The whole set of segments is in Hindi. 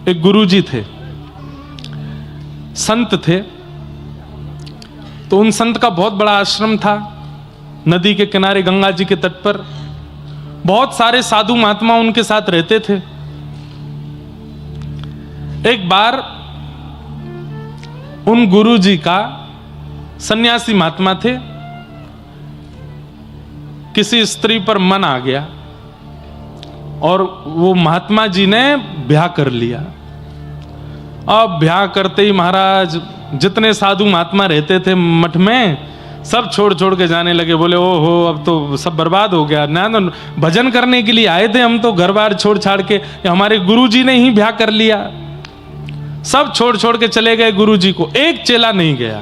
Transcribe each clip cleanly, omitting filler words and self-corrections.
एक गुरुजी थे, संत थे। तो उन संत का बहुत बड़ा आश्रम था, नदी के किनारे गंगा जी के तट पर। बहुत सारे साधु महात्मा उनके साथ रहते थे। एक बार उन गुरुजी का, सन्यासी महात्मा थे, किसी स्त्री पर मन आ गया और वो महात्मा जी ने ब्याह कर लिया। अब ब्याह करते ही महाराज जितने साधु महात्मा रहते थे मठ में, सब छोड़ छोड़ के जाने लगे। बोले ओहो अब तो सब बर्बाद हो गया ना, तो भजन करने के लिए आए थे हम तो घर बार छोड़ छाड़ के, हमारे गुरुजी ने ही ब्याह कर लिया। सब छोड़ छोड़ के चले गए गुरुजी को, एक चेला नहीं गया।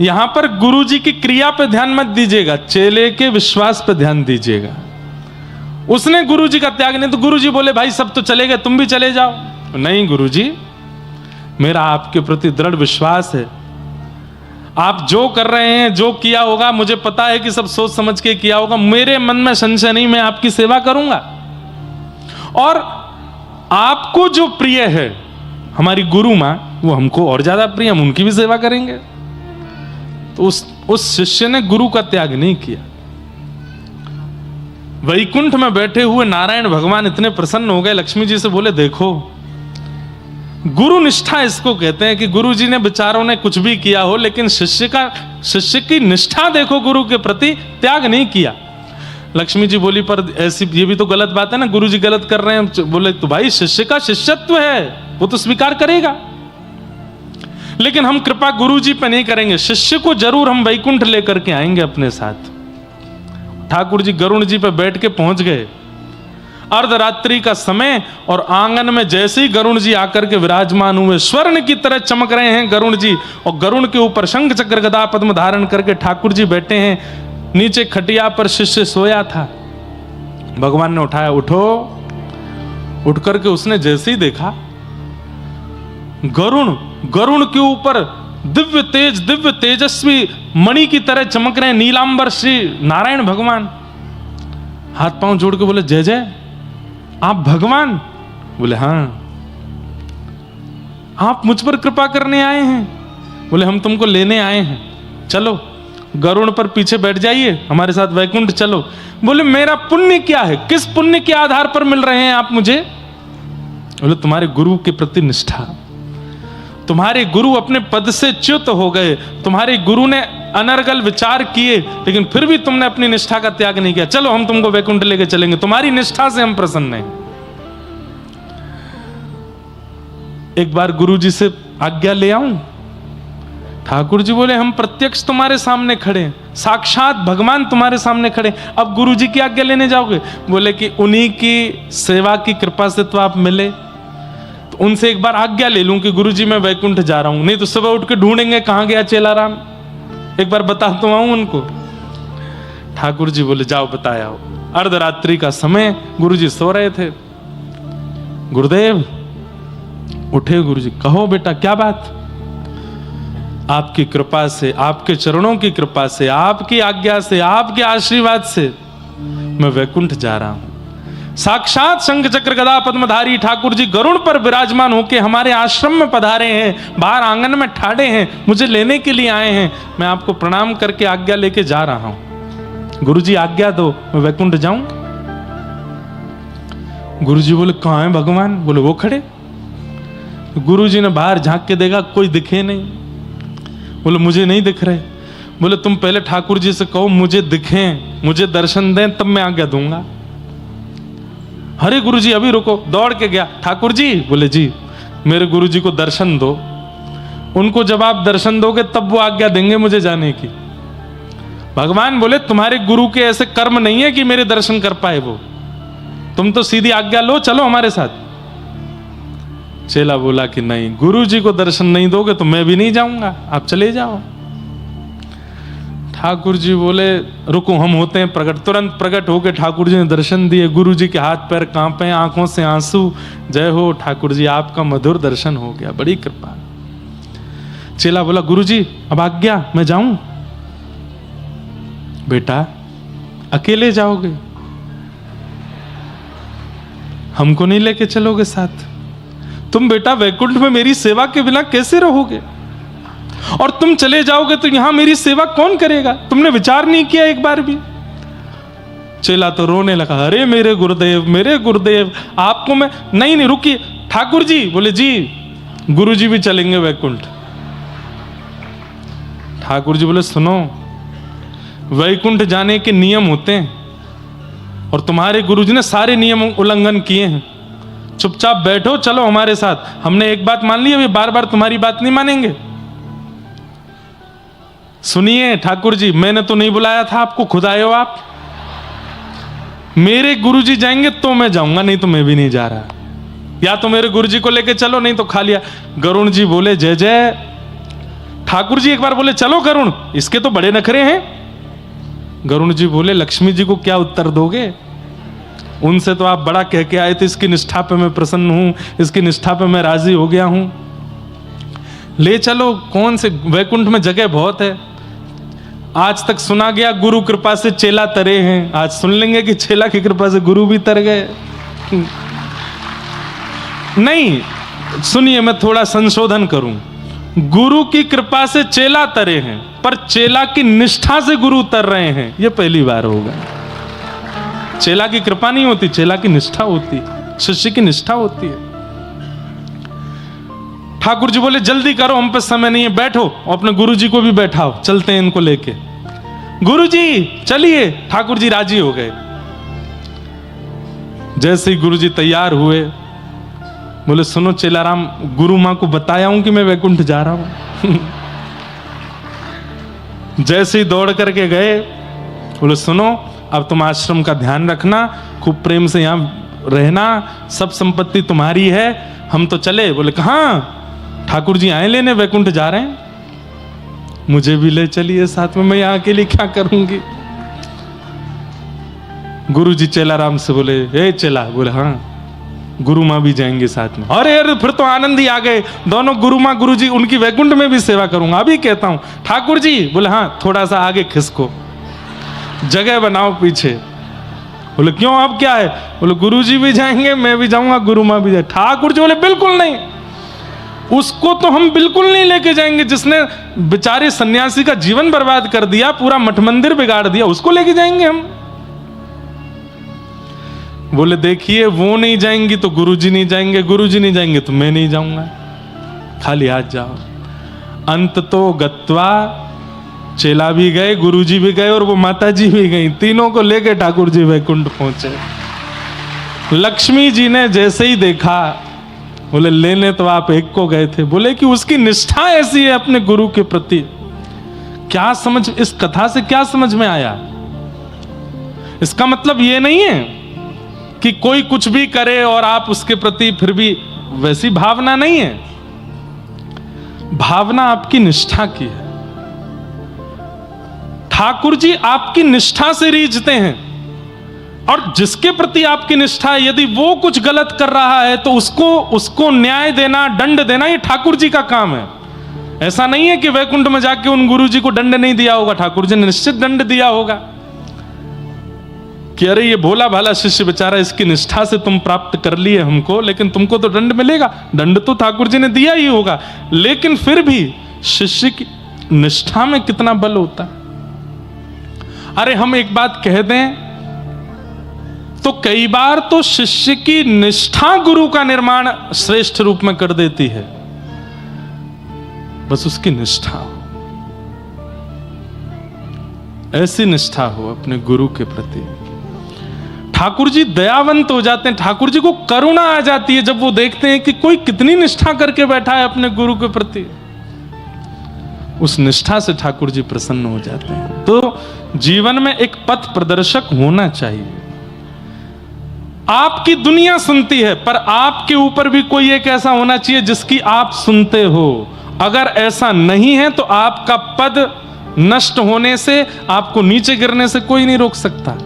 यहां पर गुरुजी की क्रिया पे ध्यान मत दीजिएगा, चेले के विश्वास पे ध्यान दीजिएगा। उसने गुरुजी का त्याग नहीं, तो गुरुजी बोले भाई सब तो चले गए, तुम भी चले जाओ। नहीं गुरुजी, मेरा आपके प्रति दृढ़ विश्वास है, आप जो कर रहे हैं, जो किया होगा, मुझे पता है कि सब सोच समझ के किया होगा, मेरे मन में संशय नहीं, मैं आपकी सेवा करूंगा। और आपको जो प्रिय है हमारी गुरु मां, वो हमको और ज्यादा प्रिय, हम उनकी भी सेवा करेंगे। तो उस शिष्य ने गुरु का त्याग नहीं किया। वैकुंठ में बैठे हुए नारायण भगवान इतने प्रसन्न हो गए, लक्ष्मी जी से बोले देखो, गुरु निष्ठा इसको कहते हैं कि गुरु जी ने बेचारों ने कुछ भी किया हो, लेकिन शिष्य की निष्ठा देखो, गुरु के प्रति त्याग नहीं किया। लक्ष्मी जी बोली पर ऐसी ये भी तो गलत बात है ना, गुरु जी गलत कर रहे हैं। बोले तो भाई शिष्य का शिष्यत्व है, वो तो स्वीकार करेगा, लेकिन हम कृपा गुरु जी पे नहीं करेंगे, शिष्य को जरूर हम वैकुंठ लेकर के आएंगे अपने साथ। ठाकुर जी गरुड़ जी पे बैठ के पहुंच गए, अर्धरात्रि का समय, और आंगन में जैसे ही गरुड़ जी आकर के विराजमान हुए, स्वर्ण की तरह चमक रहे हैं गरुड़ जी, और गरुड़ के ऊपर शंख चक्र गदा पद्म धारण करके ठाकुर जी बैठे हैं। नीचे खटिया पर शिष्य सोया था, भगवान ने उठाया, उठो। उठ करके उसने जैसे ही देखा, गरुड़ के ऊपर दिव्य तेजस्वी मणि की तरह चमक रहे नीलांबर श्री नारायण भगवान। हाथ पांव जोड़ के बोले जय जय, आप भगवान? बोले हाँ। आप मुझ पर कृपा करने आए हैं? बोले हम तुमको लेने आए हैं, चलो गरुड़ पर पीछे बैठ जाइए, हमारे साथ वैकुंठ चलो। बोले मेरा पुण्य क्या है, किस पुण्य के आधार पर मिल रहे हैं आप मुझे? बोले तुम्हारे गुरु के प्रति निष्ठा, तुम्हारे गुरु अपने पद से च्युत हो गए, तुम्हारे गुरु ने अनर्गल विचार किए, लेकिन फिर भी तुमने अपनी निष्ठा का त्याग नहीं किया, चलो हम तुमको वैकुंठ लेके चलेंगे, तुम्हारी निष्ठा से हम प्रसन्न हैं। एक बार गुरु जी से आज्ञा ले आऊं? ठाकुर जी बोले हम प्रत्यक्ष तुम्हारे सामने खड़े, साक्षात भगवान तुम्हारे सामने खड़े, अब गुरु जी की आज्ञा लेने जाओगे? बोले कि उन्हीं की सेवा की कृपा से तो आप मिले, तो उनसे एक बार आज्ञा ले लूं कि गुरु जी मैं वैकुंठ जा रहा हूं, नहीं तो सुबह उठ के ढूंढेंगे कहां गया चेलाराम, एक बार बता तो आऊं उनको। ठाकुर जी बोले जाओ बताया हो। अर्धरात्रि का समय, गुरु जी सो रहे थे। गुरुदेव उठे, गुरु जी कहो बेटा क्या बात? आपकी कृपा से, आपके चरणों की कृपा से, आपकी आज्ञा से, आपके आशीर्वाद से मैं वैकुंठ जा रहा हूं। साक्षात शंख चक्र गदा पद्मधारी ठाकुर जी गरुड़ पर विराजमान होकर हमारे आश्रम में पधारे हैं, बाहर आंगन में ठाड़े हैं, मुझे लेने के लिए आए हैं, मैं आपको प्रणाम करके आज्ञा लेके जा रहा हूं। गुरु जी आज्ञा दो, मैं वैकुंठ जाऊं। गुरु जी बोले कहां है भगवान? बोले वो खड़े। गुरु जी ने बाहर झांक के देखा, कोई दिखे नहीं। बोले मुझे नहीं दिख रहे। बोले तुम पहले ठाकुर जी से कहो मुझे दिखें, मुझे दर्शन दें, तब मैं आज्ञा दूंगा। अरे गुरु जी अभी रुको, दौड़ के गया, ठाकुर जी? बोले जी मेरे गुरु जी को दर्शन दो, उनको जब आप दर्शन दोगे तब वो आज्ञा देंगे मुझे जाने की। भगवान बोले तुम्हारे गुरु के ऐसे कर्म नहीं है कि मेरे दर्शन कर पाए वो, तुम तो सीधी आज्ञा लो, चलो हमारे साथ। चेला बोला कि नहीं, गुरु जी को दर्शन नहीं दोगे तो मैं भी नहीं जाऊंगा, आप चले जाओ। ठाकुर जी बोले रुको हम होते हैं प्रकट। तुरंत प्रकट होकर ठाकुर जी ने दर्शन दिए। गुरु जी के हाथ पैर कांपे, आंखों से आंसू। जय हो ठाकुर जी, आपका मधुर दर्शन हो गया, बड़ी कृपा। चेला बोला गुरु जी अब आज्ञा, मैं जाऊं? बेटा अकेले जाओगे? हमको नहीं लेके चलोगे साथ? तुम बेटा वैकुंठ में मेरी सेवा के बिना कैसे रहोगे? और तुम चले जाओगे तो यहां मेरी सेवा कौन करेगा? तुमने विचार नहीं किया एक बार भी? चेला तो रोने लगा, अरे मेरे गुरुदेव आपको मैं नहीं रुकिए ठाकुर जी। बोले जी गुरुजी भी चलेंगे वैकुंठ। ठाकुर जी बोले सुनो, वैकुंठ जाने के नियम होते हैं और तुम्हारे गुरुजी ने सारे नियम उल्लंघन किए हैं। चुपचाप बैठो, चलो हमारे साथ। हमने एक बात मान ली, अभी बार बार तुम्हारी बात नहीं मानेंगे। सुनिए ठाकुर जी, मैंने तो नहीं बुलाया था आपको, खुद आए हो आप। मेरे गुरुजी जाएंगे तो मैं जाऊंगा, नहीं तो मैं भी नहीं जा रहा। या तो मेरे गुरुजी को लेके चलो, नहीं तो खा लिया। गरुण जी बोले जय जय। ठाकुर जी एक बार बोले चलो गरुण, इसके तो बड़े नखरे हैं। गरुण जी बोले लक्ष्मी जी को क्या उत्तर दोगे? उनसे तो आप बड़ा कह के आए थे, इसकी निष्ठा पे मैं प्रसन्न हूं, इसकी निष्ठा पे मैं राजी हो गया हूं। ले चलो, कौन से वैकुंठ में जगह बहुत है। आज तक सुना गया गुरु कृपा से चेला तरे हैं, आज सुन लेंगे कि चेला की कृपा से गुरु भी तर गए। नहीं, सुनिए मैं थोड़ा संशोधन करूं। गुरु की कृपा से चेला तरे हैं, पर चेला की निष्ठा से गुरु तर रहे हैं, यह पहली बार होगा। चेला की कृपा नहीं होती, चेला की निष्ठा होती, शिष्य की निष्ठा होती है। ठाकुर जी बोले जल्दी करो, हम पे समय नहीं है, बैठो। अपने गुरु जी को भी बैठाओ, चलते हैं इनको लेके। गुरु जी चलिए। ठाकुर जी राजी हो गए। जैसे ही गुरु जी तैयार हुए, बोले सुनो चेलाराम, गुरु मां को बताया हूं कि मैं वैकुंठ जा रहा हूं। जैसे ही दौड़ करके गए, बोले सुनो अब तुम आश्रम का ध्यान रखना, खूब प्रेम से यहां रहना, सब संपत्ति तुम्हारी है, हम तो चले। बोले कहां? ठाकुर जी आए लेने, वैकुंठ जा रहे हैं, मुझे भी ले चलिए साथ में, मैं यहां के लिए क्या करूंगी। गुरु जी चेलाराम से बोले ए चेला। बोले हाँ। गुरु मां भी जाएंगे साथ में। अरे अरे फिर तो आनंद ही आ गए दोनों, गुरु मां गुरु जी, उनकी वैकुंठ में भी सेवा करूंगा, अभी कहता हूं। ठाकुर जी बोले हाँ, थोड़ा सा आगे खिसको, जगह बनाओ पीछे। बोले क्यों, अब क्या है? बोले गुरु जी भी जाएंगे, मैं भी जाऊंगा, गुरु मां भी जाए। ठाकुर जी बोले बिल्कुल नहीं, उसको तो हम बिल्कुल नहीं लेके जाएंगे, जिसने बेचारे सन्यासी का जीवन बर्बाद कर दिया, पूरा मठ मंदिर बिगाड़ दिया, उसको लेके जाएंगे हम? बोले देखिए, वो नहीं जाएंगी तो गुरुजी नहीं जाएंगे, गुरुजी नहीं जाएंगे तो मैं नहीं जाऊंगा, खाली हाथ जाओ। अंत तो गत्वा, चेला भी गए, गुरुजी भी गए और वो माता जी भी गई, तीनों को लेके ठाकुर जी वैकुंठ पहुंचे। लक्ष्मी जी ने जैसे ही देखा, बोले लेने तो आप एक को गए थे। बोले कि उसकी निष्ठा ऐसी है अपने गुरु के प्रति। क्या समझ, इस कथा से क्या समझ में आया? इसका मतलब ये नहीं है कि कोई कुछ भी करे और आप उसके प्रति फिर भी वैसी भावना नहीं है। भावना आपकी निष्ठा की है। ठाकुर जी आपकी निष्ठा से रीझते हैं, और जिसके प्रति आपकी निष्ठा है, यदि वो कुछ गलत कर रहा है तो उसको न्याय देना, दंड देना, ये ठाकुर जी का काम है। ऐसा नहीं है कि वैकुंठ में जाके उन गुरु जी को दंड नहीं दिया होगा, ठाकुर जी ने निश्चित दंड दिया होगा कि अरे ये भोला भाला शिष्य बेचारा, इसकी निष्ठा से तुम प्राप्त कर लिए हमको, लेकिन तुमको तो दंड मिलेगा। दंड तो ठाकुर जी ने दिया ही होगा, लेकिन फिर भी शिष्य की निष्ठा में कितना बल होता है। अरे हम एक बात कह दें तो कई बार तो शिष्य की निष्ठा गुरु का निर्माण श्रेष्ठ रूप में कर देती है, बस उसकी निष्ठा हो, ऐसी निष्ठा हो अपने गुरु के प्रति। ठाकुर जी दयावंत हो जाते हैं, ठाकुर जी को करुणा आ जाती है जब वो देखते हैं कि कोई कितनी निष्ठा करके बैठा है अपने गुरु के प्रति। उस निष्ठा से ठाकुर जी प्रसन्न हो जाते हैं। तो जीवन में एक पथ प्रदर्शक होना चाहिए। आपकी दुनिया सुनती है, पर आपके ऊपर भी कोई एक ऐसा होना चाहिए जिसकी आप सुनते हो। अगर ऐसा नहीं है तो आपका पद नष्ट होने से, आपको नीचे गिरने से कोई नहीं रोक सकता।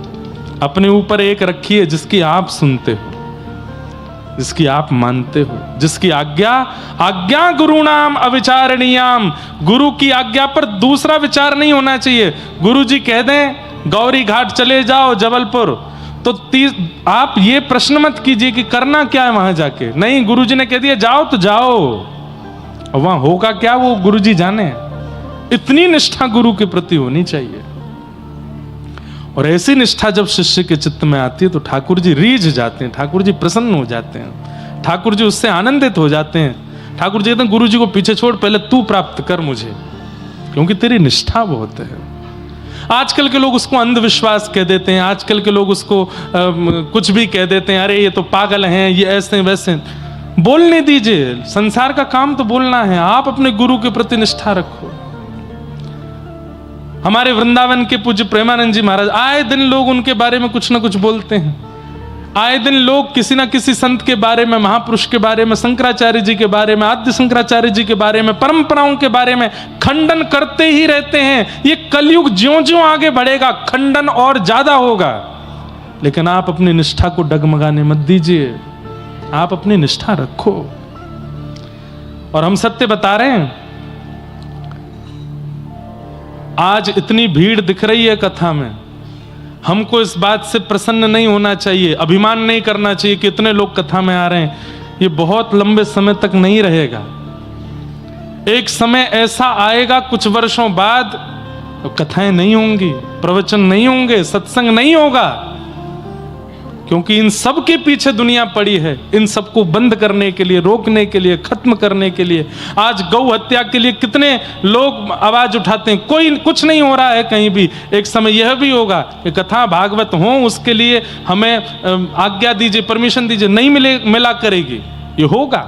अपने ऊपर एक रखिए जिसकी आप सुनते हो, जिसकी आप मानते हो, जिसकी आज्ञा गुरुणाम अविचारणीयाम। गुरु की आज्ञा पर दूसरा विचार नहीं होना चाहिए। गुरु जी कह दें गौरी घाट चले जाओ जबलपुर, तो आप ये प्रश्न मत कीजिए कि करना क्या है वहां जाके। नहीं, गुरुजी ने कह दिया जाओ तो जाओ, और वहां होगा क्या वो गुरुजी जाने। इतनी निष्ठा गुरु के प्रति होनी चाहिए। और ऐसी निष्ठा जब शिष्य के चित्त में आती है तो ठाकुर जी रीझ जाते हैं, ठाकुर जी प्रसन्न हो जाते हैं, ठाकुर जी उससे आनंदित हो जाते हैं। ठाकुर जी कहते हैं गुरु जी को पीछे छोड़, पहले तू प्राप्त कर मुझे, क्योंकि तेरी निष्ठा बहुत है। आजकल के लोग उसको अंधविश्वास कह देते हैं, आजकल के लोग उसको कुछ भी कह देते हैं, अरे ये तो पागल हैं, ये ऐसे वैसे। बोलने दीजिए, संसार का काम तो बोलना है। आप अपने गुरु के प्रति निष्ठा रखो। हमारे वृंदावन के पूज्य प्रेमानंद जी महाराज, आए दिन लोग उनके बारे में कुछ ना कुछ बोलते हैं। आए दिन लोग किसी ना किसी संत के बारे में, महापुरुष के बारे में, शंकराचार्य जी के बारे में, आद्य शंकराचार्य जी के बारे में, परंपराओं के बारे में खंडन करते ही रहते हैं। ये कलयुग ज्यों-ज्यों आगे बढ़ेगा खंडन और ज्यादा होगा। लेकिन आप अपनी निष्ठा को डगमगाने मत दीजिए, आप अपनी निष्ठा रखो। और हम सत्य बता रहे हैं, आज इतनी भीड़ दिख रही है कथा में, हमको इस बात से प्रसन्न नहीं होना चाहिए, अभिमान नहीं करना चाहिए कि इतने लोग कथा में आ रहे हैं। ये बहुत लंबे समय तक नहीं रहेगा। एक समय ऐसा आएगा कुछ वर्षों बाद, कथाएं नहीं होंगी, प्रवचन नहीं होंगे, सत्संग नहीं होगा, क्योंकि इन सब के पीछे दुनिया पड़ी है, इन सबको बंद करने के लिए, रोकने के लिए, खत्म करने के लिए। आज गौ हत्या के लिए कितने लोग आवाज उठाते हैं, कोई कुछ नहीं हो रहा है कहीं भी। एक समय यह भी होगा कि कथा भागवत हो, उसके लिए हमें आज्ञा दीजिए, परमिशन दीजिए, नहीं मिला करेगी। ये होगा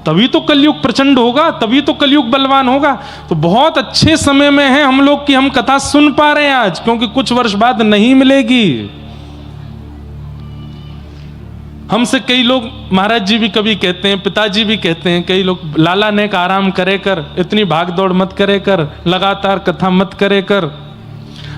तभी तो कलयुग प्रचंड होगा, तभी तो कलयुग बलवान होगा। तो बहुत अच्छे समय में है हम लोग कि हम कथा सुन पा रहे हैं आज, क्योंकि कुछ वर्ष बाद नहीं मिलेगी। हमसे कई लोग, महाराज जी भी कभी कहते हैं, पिताजी भी कहते हैं, कई लोग, लाला ने का आराम करे कर, इतनी भाग दौड़ मत करे कर, लगातार कथा मत करे कर।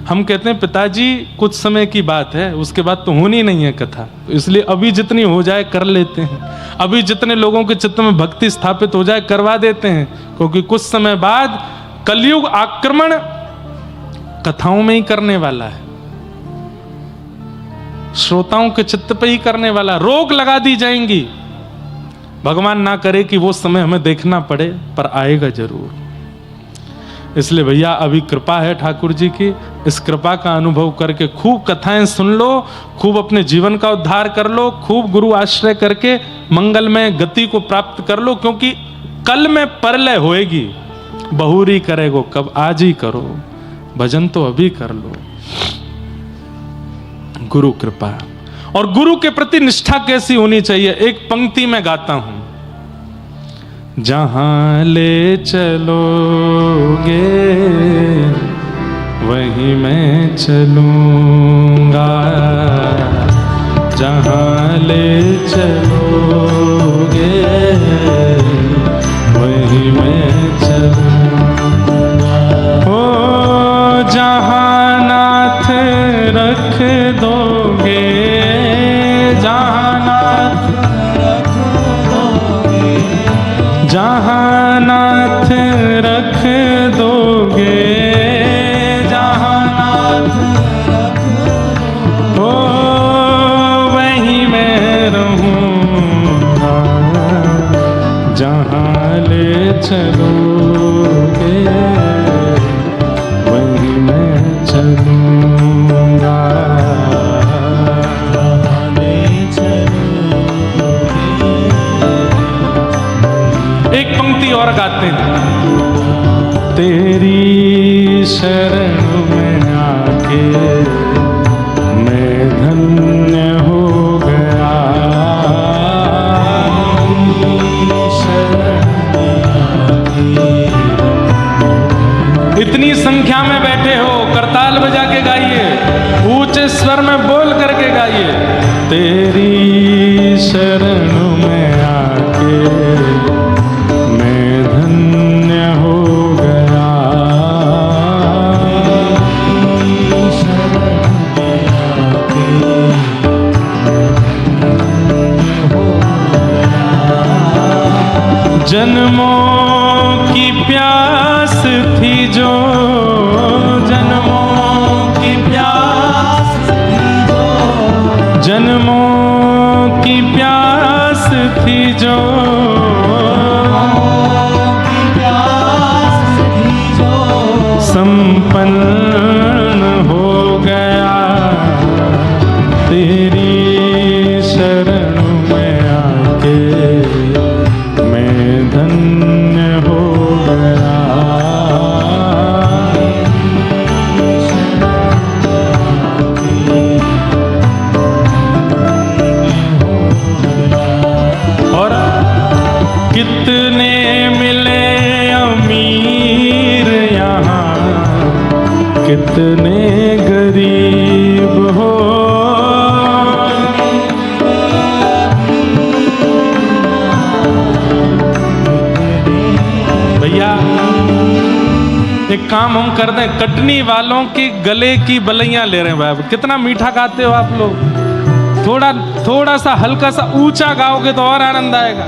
हम कहते हैं पिताजी कुछ समय की बात है, उसके बाद तो होनी नहीं है कथा, तो इसलिए अभी जितनी हो जाए कर लेते हैं। अभी जितने लोगों के चित्त में भक्ति स्थापित हो जाए करवा देते हैं, क्योंकि कुछ समय बाद कलयुग आक्रमण कथाओं में ही करने वाला है, श्रोताओं के चित्त पे ही करने वाला। रोक लगा दी जाएंगी। भगवान ना करे कि वो समय हमें देखना पड़े, पर आएगा जरूर। इसलिए भैया अभी कृपा है ठाकुर जी की, इस कृपा का अनुभव करके खूब कथाएं सुन लो, खूब अपने जीवन का उद्धार कर लो, खूब गुरु आश्रय करके मंगलमय गति को प्राप्त कर लो, क्योंकि कल में परलय होएगी। बहुरी करेगो कब, आज ही करो, भजन तो अभी कर लो। गुरु कृपा। और गुरु के प्रति निष्ठा कैसी होनी चाहिए, एक पंक्ति में गाता हूं। जहां ले चलोगे वहीं मैं चलूंगा, जहां ले चलोगे वहीं मैं चलूंगा। ओ जहां नाथ रख दोगे, जहां नाथ रख दोगे, जहां नाथ रख दोगे, जहां नाथ रख दोगे, ओ वहीं मैं रहूंगा, जहां ले चलोगे वहीं मैं चलूंगा, जहां ले चलोगे। एक पंक्ति और गाते हैं। तेरी शरण में आके मैं धन्य हो गया, इतनी संख्या में बैठे हो, करताल बजा के गाइए, ऊंचे स्वर में बोल करके गाइए। तेरी शरण में आके मैं धन्य हो गया, शरण में आके जन्मों की प्यास थी जो, जन्मों की प्यास थी जो, थी जो, संपन्न हो गया तेरी शरण में आके, मैं धन्य हो गया। और कितने मिले अमीर यहाँ, कितने गरीब हो। भैया एक काम हम कर दें, कटनी वालों के गले की बलैयां ले रहे हैं भाई। कितना मीठा गाते हो आप लोग, थोड़ा सा हल्का सा ऊंचा गाओगे तो और आनंद आएगा।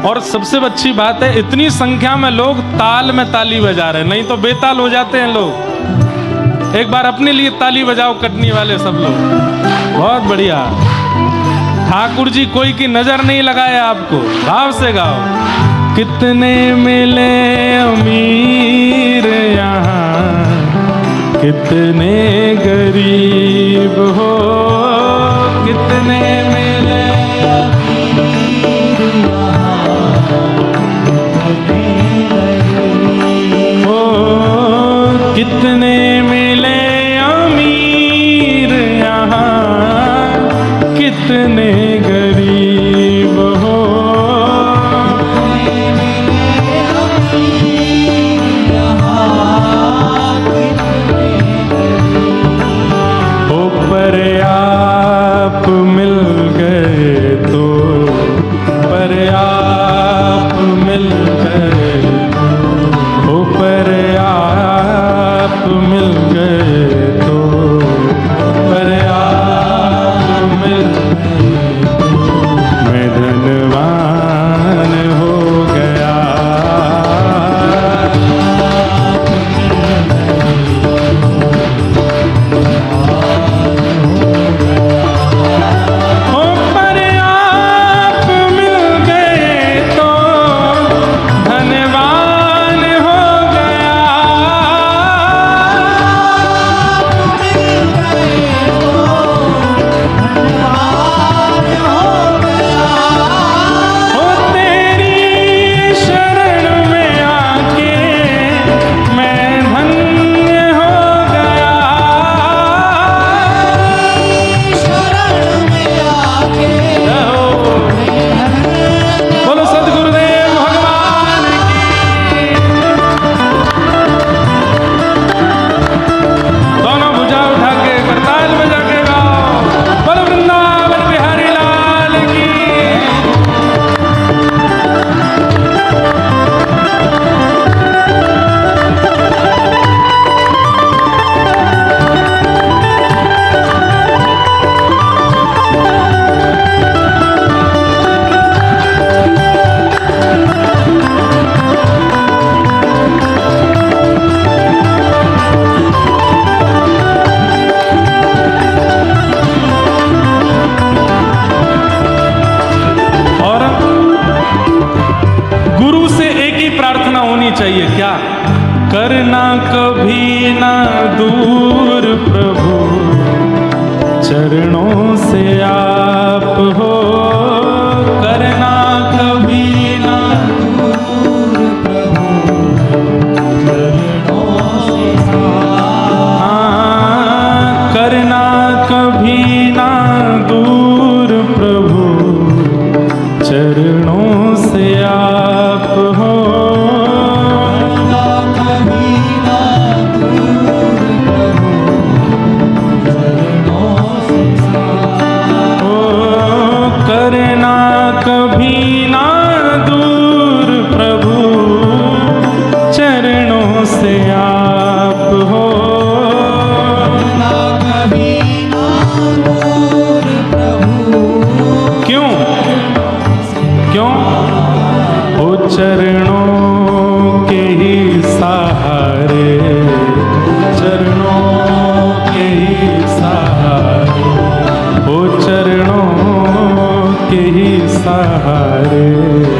और सबसे अच्छी बात है, इतनी संख्या में लोग ताल में ताली बजा रहे हैं, नहीं तो बेताल हो जाते हैं लोग। एक बार अपने लिए ताली बजाओ कटनी वाले सब लोग, बहुत बढ़िया। ठाकुर जी कोई की नजर नहीं लगाया आपको, भाव से गाओ। कितने मिले अमीर यहाँ, कितने गरीब हो, कितने मिले हो, कितने मिले अमीर यहाँ, कितने गरीब हो। पर आप मिल गए तो, पर आप मिल गए तो, पर आप मिल गए तो, पर आप मिल गए तो, मैं धनवान हो गया। चाहिए क्या, करना कभी ना दूर प्रभु, चरणों से आप हो, करना कभी ना दूर प्रभु, चरणों से करना कभी ना दूर प्रभु, चरणों से आप हो। करना कभी सहारे।